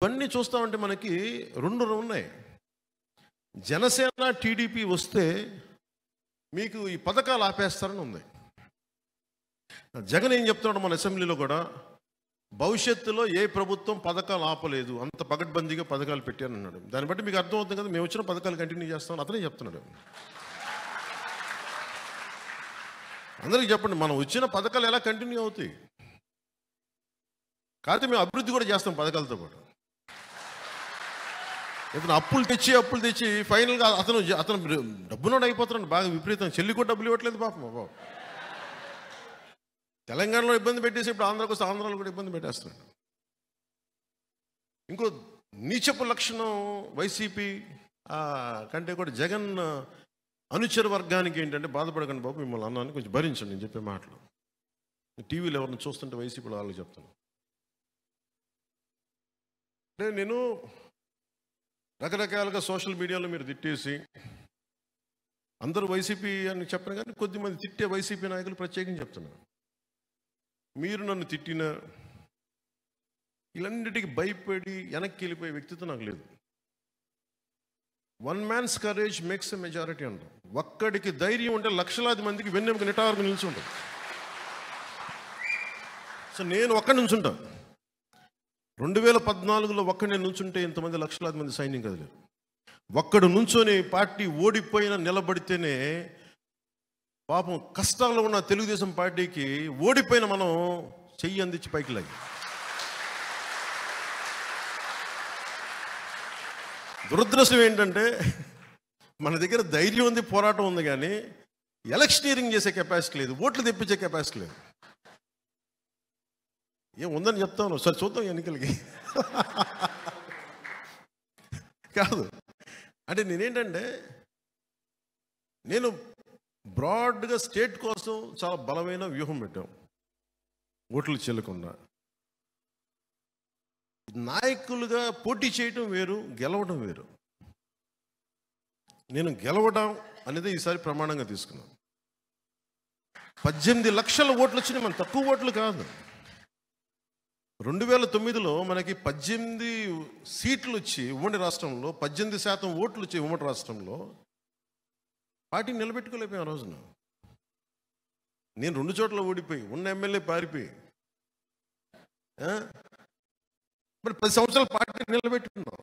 ఇవన్నీ చూస్తామంటే మనకి రెండు ఉన్నాయి. జనసేన టీడీపీ వస్తే మీకు ఈ పథకాలు ఆపేస్తారని ఉంది. జగన్ ఏం చెప్తున్నాడు మన అసెంబ్లీలో కూడా, భవిష్యత్తులో ఏ ప్రభుత్వం పథకాలు ఆపలేదు, అంత పగడ్బందీగా పథకాలు పెట్టాను అన్నాడు. దాన్ని బట్టి మీకు అర్థమవుతుంది కదా, మేము వచ్చిన పథకాలు కంటిన్యూ చేస్తామని అతనే చెప్తున్నాడు. అందరికీ చెప్పండి, మనం వచ్చిన పథకాలు ఎలా కంటిన్యూ అవుతాయి? కాకపోతే మేము అభివృద్ధి కూడా చేస్తాం పథకాలతో పాటు. ఇతను అప్పులు తెచ్చి ఫైనల్గా అతను డబ్బునోడు అయిపోతున్నాడు బాగా విపరీతం. చెల్లి కూడా డబ్బులు ఇవ్వట్లేదు పాపం. బాబు తెలంగాణలో ఇబ్బంది పెట్టేసి ఇప్పుడు ఆంధ్రాకు వస్తే ఆంధ్రాలో కూడా ఇబ్బంది పెట్టేస్తున్నాడు. ఇంకో నీచపు లక్షణం వైసీపీ కంటే కూడా జగన్ అనుచర వర్గానికి ఏంటంటే, బాధపడకండి బాబు, మిమ్మల్ని అన్నాను కొంచెం భరించండి నేను చెప్పే మాటలు. టీవీలో ఎవరిని చూస్తుంటే వైసీపీలో వాళ్ళకి చెప్తాను. అంటే నేను రకరకాలుగా సోషల్ మీడియాలో మీరు తిట్టేసి, అందరూ వైసీపీ అని చెప్పను కానీ కొద్దిమంది తిట్టే వైసీపీ నాయకులు ప్రత్యేకంగా చెప్తున్నారు, మీరు నన్ను తిట్టిన ఇలాంటికి భయపడి వెనక్కి వెళ్ళిపోయే వ్యక్తిత్వం నాకు లేదు. One man's courage makes a majority అంటాం. ఒక్కడికి ధైర్యం ఉంటే లక్షలాది మందికి వెన్నెముక నిటారుగా నిల్చుంటాం. సో నేను ఒక్కడి నుంచుంటాను. 2014లో ఒక్కడే నుంచుంటే ఇంతమంది లక్షలాది మంది సైన్యం కదలేరు. ఒక్కడు నుంచొని పార్టీ ఓడిపోయినా నిలబడితేనే పాపం కష్టాల్లో ఉన్న తెలుగుదేశం పార్టీకి ఓడిపోయిన మనం చెయ్యి అందించి పైకి లాగి. దురదృష్టం ఏంటంటే మన దగ్గర ధైర్యం ఉంది, పోరాటం ఉంది, కానీ ఎలక్షనీరింగ్ చేసే కెపాసిటీ లేదు, ఓట్లు తెప్పించే కెపాసిటీ లేదు. ఏం ఉందని చెప్తాను, సరే చూద్దాం ఎన్నికలకి. కాదు అంటే నేనేంటంటే, నేను బ్రాడ్గా స్టేట్ కోసం చాలా బలమైన వ్యూహం పెట్టాం. ఓట్లు చెల్లకుండా నాయకులుగా పోటీ చేయటం వేరు, గెలవడం వేరు. నేను గెలవడం అనేది ఈసారి ప్రమాణంగా తీసుకున్నాను. 18 లక్షల ఓట్లు వచ్చినాయి, మన తక్కువ ఓట్లు కాదు. 2009లో మనకి 18 సీట్లు వచ్చి ఉమ్మడి రాష్ట్రంలో 18% ఓట్లు వచ్చి ఉమ్మడి రాష్ట్రంలో పార్టీ నిలబెట్టుకోలేకపోయాం ఆ రోజున. నేను 2 చోట్ల ఓడిపోయి, ఉన్న ఎమ్మెల్యే పారిపోయి, మరి 10 సంవత్సరాలు పార్టీ నిలబెట్టుకున్నాం.